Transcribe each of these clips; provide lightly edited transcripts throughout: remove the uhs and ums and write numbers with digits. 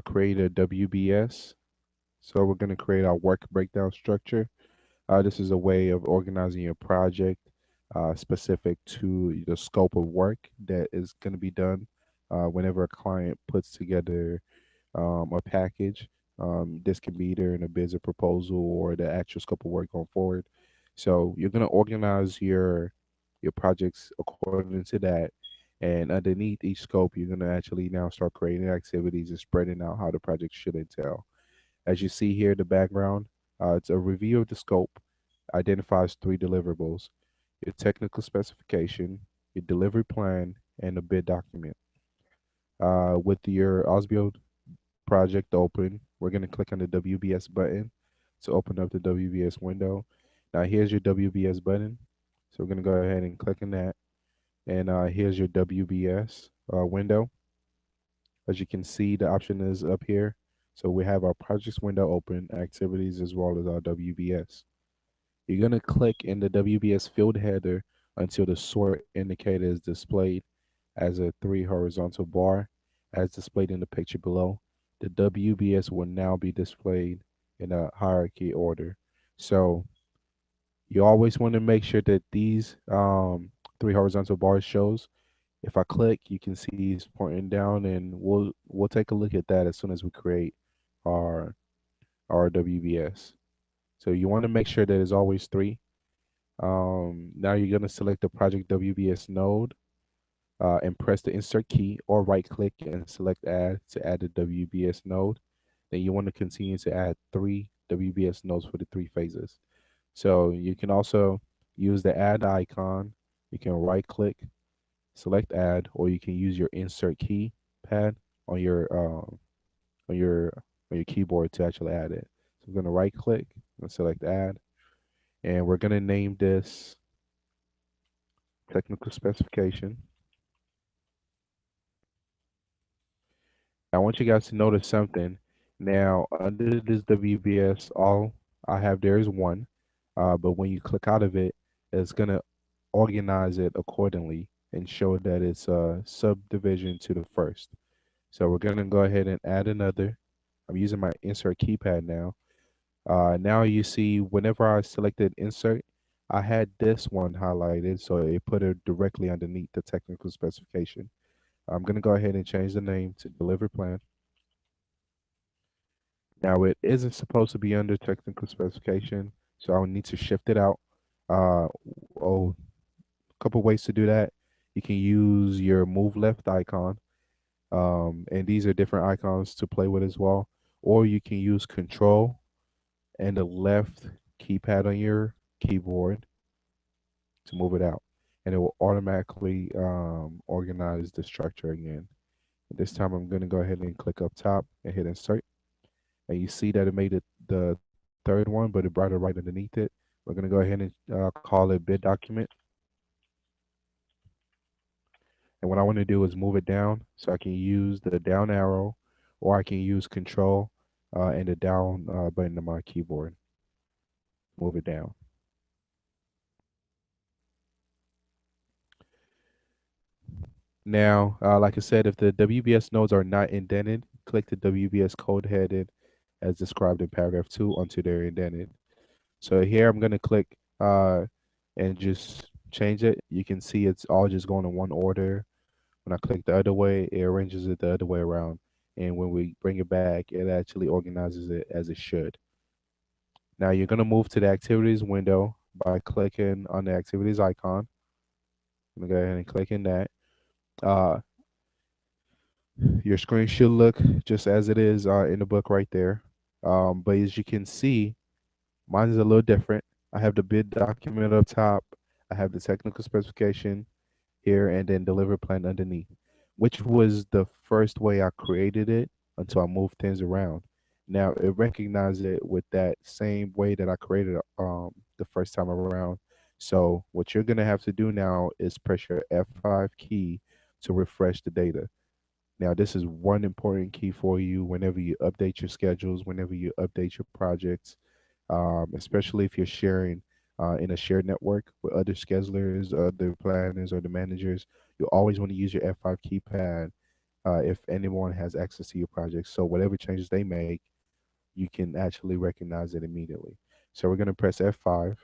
create a WBS. So we're going to create our work breakdown structure. This is a way of organizing your project specific to the scope of work that is going to be done whenever a client puts together a package. This can be either in a bids or proposal or the actual scope of work going forward. So you're going to organize your projects according to that. And underneath each scope, you're going to actually now start creating activities and spreading out how the project should entail. As you see here in the background, it's a review of the scope, identifies three deliverables: your technical specification, your delivery plan, and a bid document. With your Osbio project open, we're going to click on the WBS button to open up the WBS window. Now here's your WBS button. So we're going to go ahead and click on that. And here's your WBS window. As you can see, the option is up here. So we have our projects window open, activities, as well as our WBS. You're going to click in the WBS field header until the sort indicator is displayed as a three horizontal bar as displayed in the picture below. The WBS will now be displayed in a hierarchy order. So you always want to make sure that these three horizontal bars shows. If I click, you can see it's pointing down, and we'll take a look at that as soon as we create our our WBS. So you want to make sure that it's always three. Now you're going to select the project WBS node and press the insert key or right click and select add to add the WBS node. Then you want to continue to add three WBS nodes for the three phases. So you can also use the add icon. You can right click, select add, or you can use your insert key pad on your on your on your keyboard to actually add it. So I'm going to right click and select add, and we're going to name this technical specification. I want you guys to notice something. Now, under this WBS, all I have there is one, but when you click out of it, it's going to organize it accordingly and show that it's a subdivision to the first. So we're going to go ahead and add another. I'm using my insert keypad now. Now you see whenever I selected insert, I had this one highlighted, so it put it directly underneath the technical specification. I'm going to go ahead and change the name to delivery plan. Now it isn't supposed to be under technical specification, so I'll need to shift it out. Uh, oh, a couple ways to do that. You can use your move left icon, and these are different icons to play with as well. Or you can use control and the left keypad on your keyboard to move it out, and it will automatically organize the structure again. This time I'm going to go ahead and click up top and hit insert, and you see that it made it the third one, but it brought it right underneath it. We're going to go ahead and call it bid document. And what I want to do is move it down, so I can use the down arrow, or I can use control and the down button on my keyboard. Move it down. Now, like I said, if the WBS nodes are not indented, click the WBS code headed as described in paragraph 2 until they're indented. So here I'm going to click and just change it. You can see it's all just going in one order. When I click the other way, it arranges it the other way around. And when we bring it back, it actually organizes it as it should. Now you're going to move to the activities window by clicking on the activities icon. I'm going to go ahead and click in that. Uh, your screen should look just as it is in the book right there. But as you can see, mine is a little different. I have the bid document up top. I have the technical specification here, and then delivery plan underneath, which was the first way I created it until I moved things around. Now it recognized it with that same way that I created it the first time around. So what you're gonna have to do now is press your F5 key to refresh the data. Now, this is one important key for you whenever you update your schedules, whenever you update your projects, especially if you're sharing in a shared network with other schedulers, other planners, or the managers. You always want to use your F5 keypad if anyone has access to your project. So whatever changes they make, you can actually recognize it immediately. So we're going to press F5,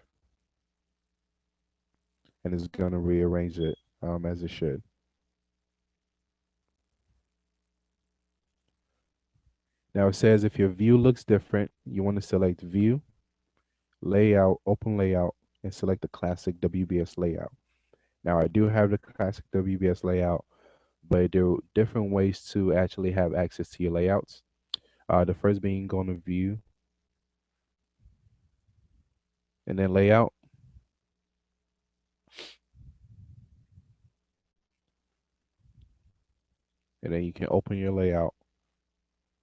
and it's going to rearrange it as it should. Now it says if your view looks different, you want to select View, Layout, Open Layout, and select the classic WBS layout. Now I do have the classic WBS layout, but there are different ways to actually have access to your layouts. The first being going to View and then Layout, and then you can open your layout.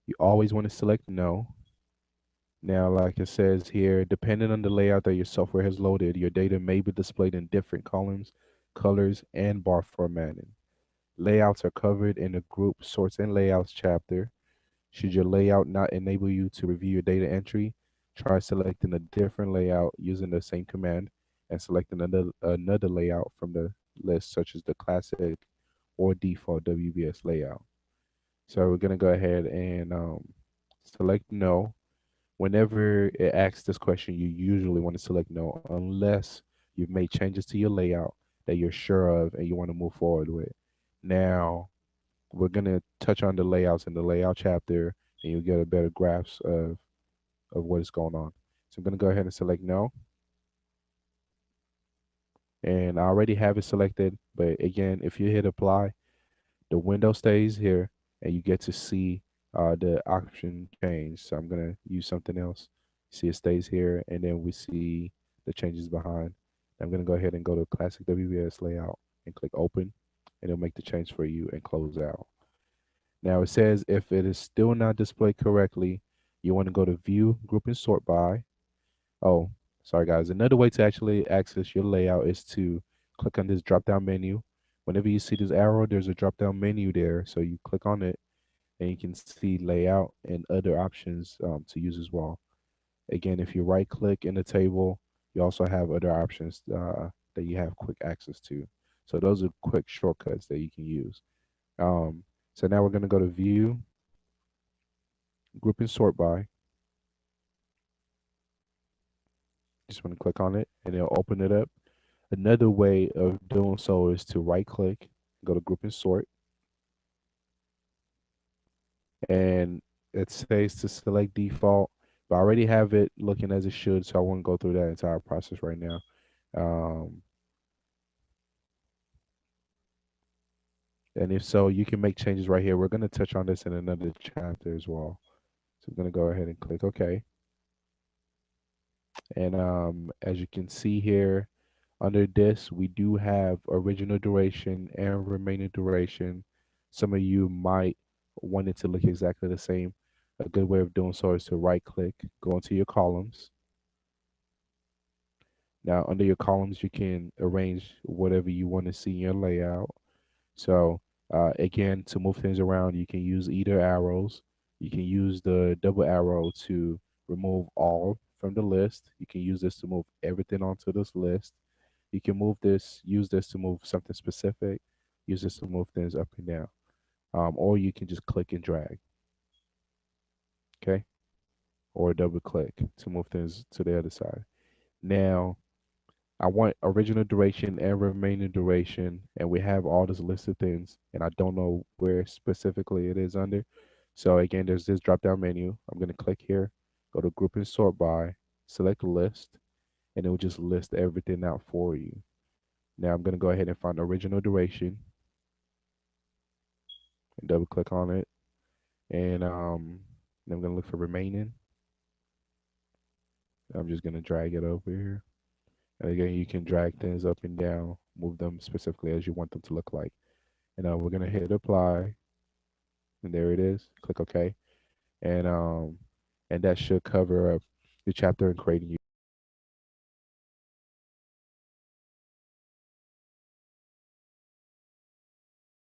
You always want to select No. Now, like it says here, depending on the layout that your software has loaded, your data may be displayed in different columns, colors, and bar formatting. Layouts are covered in the Group Sorts and Layouts chapter. Should your layout not enable you to review your data entry, try selecting a different layout using the same command and selecting another layout from the list, such as the classic or default WBS layout. So we're going to go ahead and select No. Whenever it asks this question, you usually want to select No unless you've made changes to your layout that you're sure of and you want to move forward with. Now, we're going to touch on the layouts in the layout chapter, and you'll get a better grasp of what is going on. So I'm going to go ahead and select No. And I already have it selected, but again, if you hit apply, the window stays here and you get to see the option change. So I'm going to use something else. See, it stays here, and then we see the changes behind. I'm going to go ahead and go to Classic WBS Layout and click Open, and it'll make the change for you and close out. Now it says if it is still not displayed correctly, you want to go to View, Group, and Sort By. Oh, sorry guys. Another way to actually access your layout is to click on this drop-down menu. Whenever you see this arrow, there's a drop-down menu there. So you click on it, and you can see layout and other options to use as well. Again, if you right-click in the table, you also have other options that you have quick access to. So those are quick shortcuts that you can use. So now we're going to go to View, Group, and Sort By. Just want to click on it, and it'll open it up. Another way of doing so is to right click, go to Group and Sort, and it says to select default, but I already have it looking as it should, so I won't go through that entire process right now. Um, and if so, you can make changes right here. We're going to touch on this in another chapter as well. So I'm going to go ahead and click OK. And as you can see here, under this, we do have original duration and remaining duration. Some of you might want it to look exactly the same. A good way of doing so is to right click, go into your columns. Now, under your columns, you can arrange whatever you want to see in your layout. So, again, to move things around, you can use either arrows. You can use the double arrow to remove all from the list. You can use this to move everything onto this list. You can use this to move something specific, use this to move things up and down. Or you can just click and drag, okay? Or double click to move things to the other side. Now, I want original duration and remaining duration, and we have all this list of things, and I don't know where specifically it is under. So again, there's this drop-down menu. I'm going to click here, go to Group and Sort By, select List, and it will just list everything out for you. Now I'm going to go ahead and find original duration and double click on it. And I'm going to look for remaining. I'm just going to drag it over here. And again, you can drag things up and down, move them specifically as you want them to look like. And we're going to hit apply. And there it is. Click OK. And that should cover up the chapter in creating